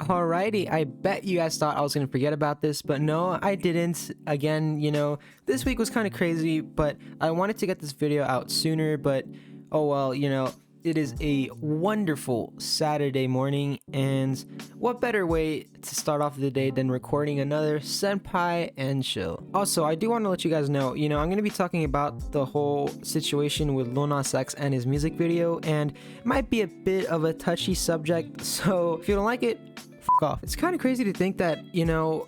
Alrighty, I bet you guys thought I was gonna forget about this, but no, I didn't. Again, this week was kind of crazy, but I wanted to get this video out sooner, but oh well, it is a wonderful Saturday morning, and what better way to start off the day than recording another Senpai and Chill. Also, I do want to let you guys know, I'm going to be talking about the whole situation with Lil Nas X and his music video, and it might be a bit of a touchy subject, so if you don't like it, off. It's kind of crazy to think that,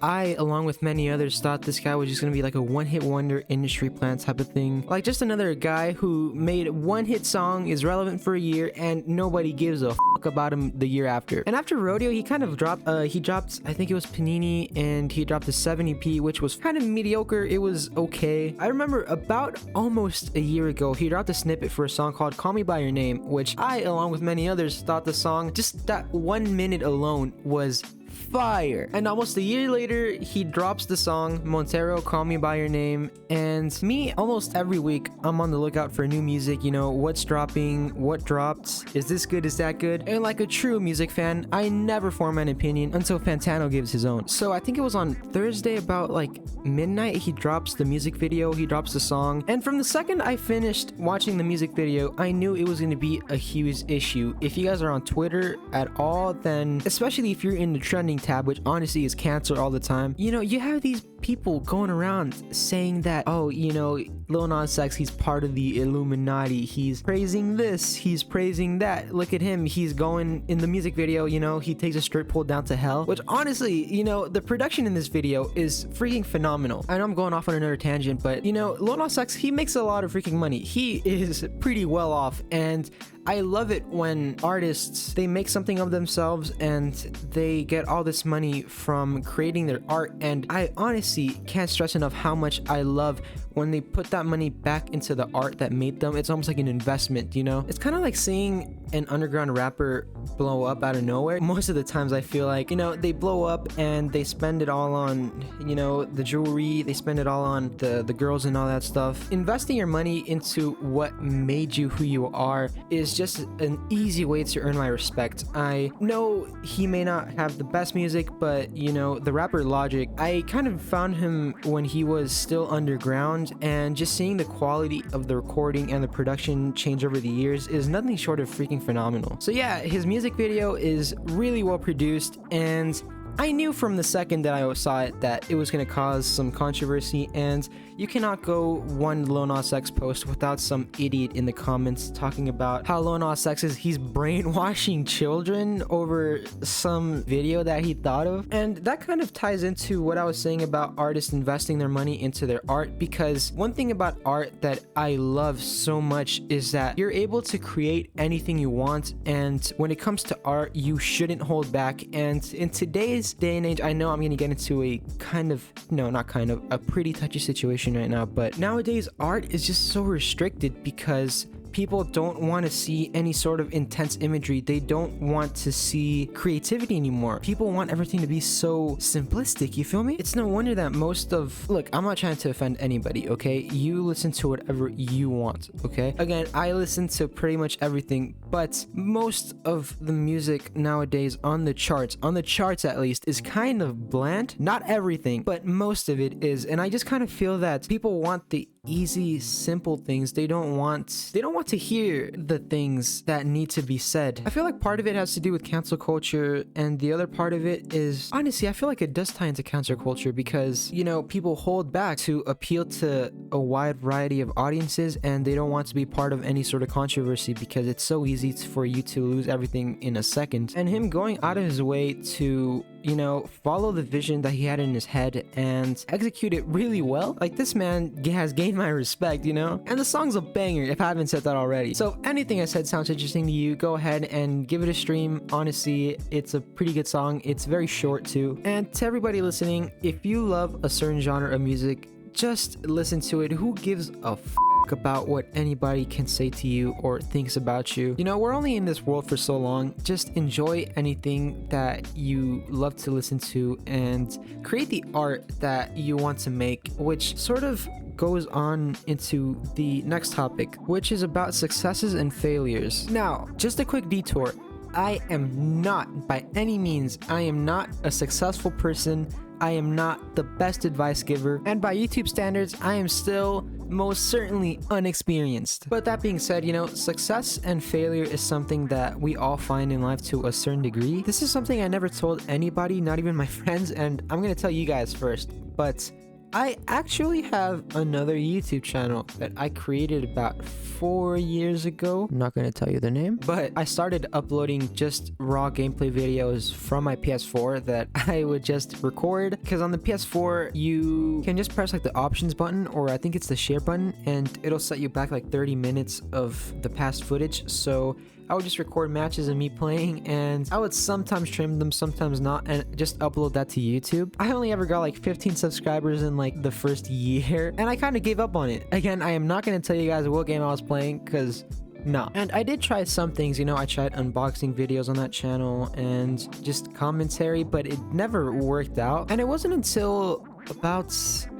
I, along with many others, thought this guy was just gonna be like a one-hit wonder industry plant type of thing. Like just another guy who made one hit song, is relevant for a year, and nobody gives a about him the year after. And after Rodeo, he kind of dropped, I think it was Panini, and he dropped a 70p, which was kind of mediocre. It was okay. I remember about almost a year ago, he dropped a snippet for a song called Call Me By Your Name, which I, along with many others, thought the song, just that 1 minute alone, was fire. And almost a year later, he drops the song Montero, Call Me By Your Name, and me, almost every week, I'm on the lookout for new music, what's dropping, what dropped, is this good, is that good? And like a true music fan, I never form an opinion until Fantano gives his own. So I think it was on Thursday about like midnight, he drops the music video, he drops the song, and from the second I finished watching the music video, I knew it was going to be a huge issue. If you guys are on Twitter at all, then especially if you're in the trending tab, which honestly is canceled all the time, you have these people going around saying that, oh, Lil Nas X, he's part of the Illuminati, he's praising this, he's praising that, look at him, he's going in the music video, he takes a strip pole down to hell, which honestly, the production in this video is freaking phenomenal. I know I'm going off on another tangent, but Lil Nas X, he makes a lot of freaking money. He is pretty well off, and I love it when artists, they make something of themselves and they get all this money from creating their art. And I honestly can't stress enough how much I love when they put that money back into the art that made them. It's almost like an investment, It's kind of like seeing an underground rapper blow up out of nowhere. Most of the times I feel like, they blow up and they spend it all on, the jewelry, they spend it all on the girls and all that stuff. Investing your money into what made you who you are is just an easy way to earn my respect. I know he may not have the best music, but the rapper Logic, I kind of found him when he was still underground, and just seeing the quality of the recording and the production change over the years is nothing short of freaking phenomenal. So yeah, his music video is really well produced, and I knew from the second that I saw it that it was going to cause some controversy, and you cannot go one Lil Nas X post without some idiot in the comments talking about how Lil Nas X he's brainwashing children over some video that he thought of. And that kind of ties into what I was saying about artists investing their money into their art, because one thing about art that I love so much is that you're able to create anything you want, and when it comes to art, you shouldn't hold back. And in today's day and age, I know I'm going to get into a a pretty touchy situation right now, but nowadays art is just so restricted because people don't want to see any sort of intense imagery. They don't want to see creativity anymore. People want everything to be so simplistic, you feel me? It's no wonder that look, I'm not trying to offend anybody, okay? You listen to whatever you want, okay? Again, I listen to pretty much everything, but most of the music nowadays on the charts at least, is kind of bland. Not everything, but most of it is. And I just kind of feel that people want the easy, simple things. They don't want to hear the things that need to be said. I feel like part of it has to do with cancel culture, and the other part of it is, honestly, I feel like it does tie into cancel culture because, people hold back to appeal to a wide variety of audiences, and they don't want to be part of any sort of controversy because it's so easy for you to lose everything in a second. And him going out of his way to follow the vision that he had in his head and execute it really well. Like, this man has gained my respect, and the song's a banger if I haven't said that already. So if anything I said sounds interesting to you, go ahead and give it a stream. Honestly, it's a pretty good song. It's very short too. And to everybody listening, if you love a certain genre of music, just listen to it. Who gives a about what anybody can say to you or thinks about you? We're only in this world for so long. Just enjoy anything that you love to listen to and create the art that you want to make, which sort of goes on into the next topic, which is about successes and failures. Now, just a quick detour. I am not, by any means, I am not a successful person. I am not the best advice giver, and by YouTube standards, I am still most certainly unexperienced. But that being said, you know, success and failure is something that we all find in life to a certain degree. This is something I never told anybody, not even my friends, and I'm gonna tell you guys first. But I actually have another YouTube channel that I created about 4 years ago. I'm not going to tell you the name, but I started uploading just raw gameplay videos from my PS4 that I would just record, because on the PS4 you can just press like the options button, or I think it's the share button, and it'll set you back like 30 minutes of the past footage. So I would just record matches of me playing, and I would sometimes trim them, sometimes not, and just upload that to YouTube. I only ever got like 15 subscribers in like the first year, and I kind of gave up on it. Again, I am not going to tell you guys what game I was playing, because no. And I did try some things, you know, I tried unboxing videos on that channel and just commentary, but it never worked out. And it wasn't until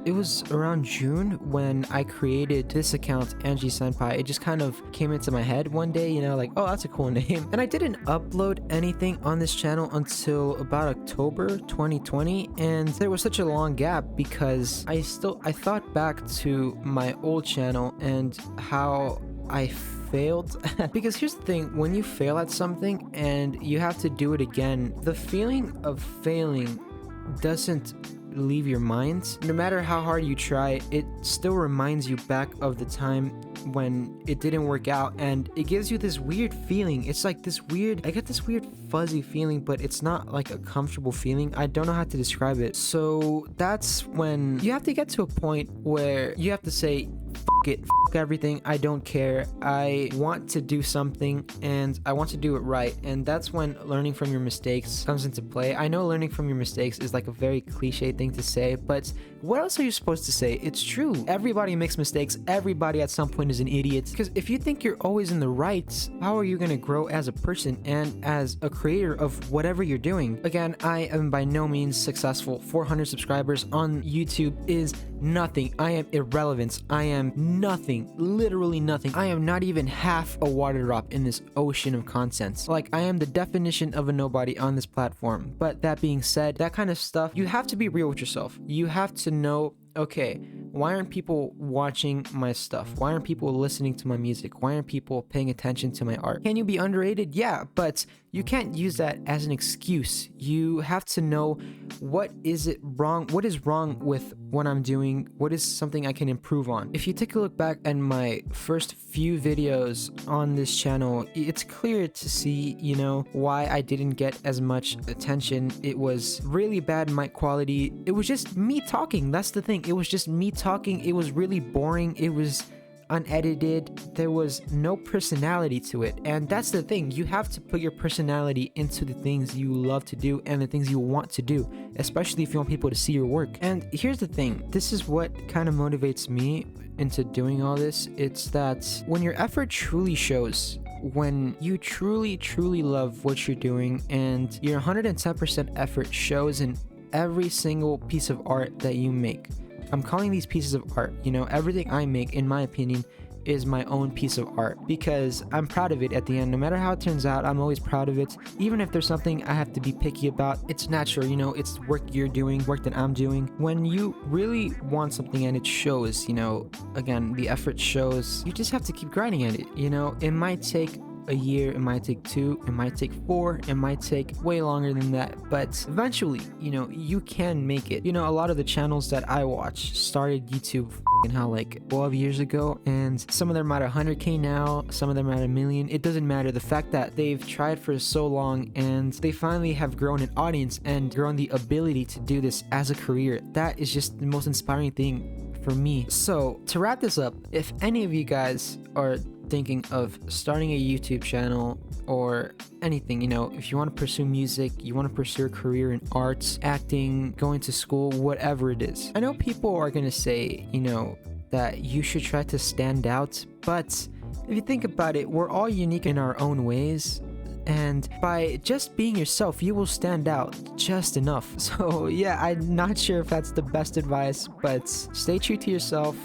it was around June when I created this account, Senpaii. It just kind of came into my head one day, you know, like, oh, that's a cool name. And I didn't upload anything on this channel until about October 2020, and there was such a long gap because I thought back to my old channel and how I failed. Because here's the thing, when you fail at something and you have to do it again, the feeling of failing doesn't leave your mind. No matter how hard you try, it still reminds you back of the time when it didn't work out, and it gives you this weird feeling. It's like this weird, I get this weird fuzzy feeling, but it's not like a comfortable feeling. I don't know how to describe it. So that's when you have to get to a point where you have to say, fuck it, fuck everything, I don't care, I want to do something and I want to do it right. And that's when learning from your mistakes comes into play. I know learning from your mistakes is like a very cliche thing to say, but what else are you supposed to say? It's true. Everybody makes mistakes. Everybody at some point is an idiot. Because if you think you're always in the right, how are you going to grow as a person and as a creator of whatever you're doing? Again, I am by no means successful. 400 subscribers on YouTube is nothing. I am irrelevant. I am nothing. Literally nothing. I am not even half a water drop in this ocean of content. Like, I am the definition of a nobody on this platform. But that being said, that kind of stuff, you have to be real with yourself. You have to know, okay, why aren't people watching my stuff? Why aren't people listening to my music? Why aren't people paying attention to my art? Can you be underrated? Yeah, but you can't use that as an excuse. You have to know what is wrong with what I'm doing, what is something I can improve on. If you take a look back at my first few videos on this channel, it's clear to see, you know, why I didn't get as much attention. It was really bad mic quality. It was just me talking. That's the thing. It was just me talking. It was really boring. It was unedited. There was no personality to it. And that's the thing. You have to put your personality into the things you love to do and the things you want to do, especially if you want people to see your work. And here's the thing. This is what kind of motivates me into doing all this. It's that when your effort truly shows, when you truly love what you're doing and your 110% effort shows in every single piece of art that you make. I'm calling these pieces of art, you know, everything I make, in my opinion, is my own piece of art because I'm proud of it at the end. No matter how it turns out, I'm always proud of it. Even if there's something I have to be picky about, it's natural, you know, it's work you're doing, work that I'm doing. When you really want something and it shows, you know, again, the effort shows, you just have to keep grinding at it, you know. It might take a year, it might take 2, it might take 4, it might take way longer than that, but eventually, you know, you can make it. You know, a lot of the channels that I watch started YouTube like 12 years ago, and some of them are at 100k now, some of them are at 1 million. It doesn't matter. The fact that they've tried for so long and they finally have grown an audience and grown the ability to do this as a career, that is just the most inspiring thing for me. So to wrap this up, if any of you guys are thinking of starting a YouTube channel or anything, you know, if you want to pursue music, you want to pursue a career in arts, acting, going to school, whatever it is, I know people are going to say, you know, that you should try to stand out, but if you think about it, we're all unique in our own ways, and by just being yourself, you will stand out just enough. So yeah, I'm not sure if that's the best advice, but stay true to yourself,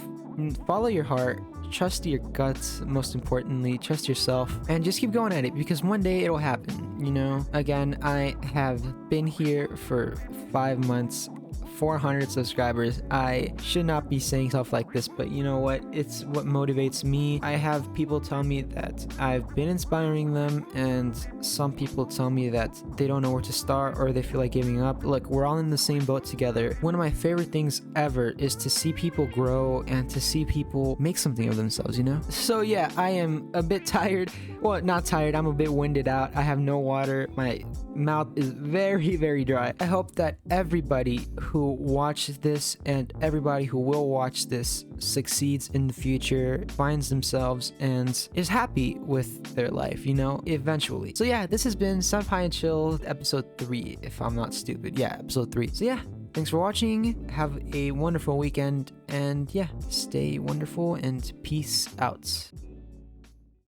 follow your heart, trust your guts, most importantly, trust yourself, and just keep going at it because one day it'll happen. you know. Again, I have been here for 5 months, 400 subscribers. I should not be saying stuff like this, but you know what? It's what motivates me. I have people tell me that I've been inspiring them, and some people tell me that they don't know where to start or they feel like giving up. Look, we're all in the same boat together. One of my favorite things ever is to see people grow and to see people make something of themselves, you know? So yeah, I am a bit tired. Well, not tired, I'm a bit winded out. I have no water. My mouth is very, very dry. I hope that everybody who watches this and everybody who will watch this succeeds in the future, finds themselves, and is happy with their life, you know, eventually. So yeah, this has been Senpaii&Chill, episode 3, if I'm not stupid. Yeah, episode 3. So yeah, thanks for watching. Have a wonderful weekend, and yeah, stay wonderful and peace out.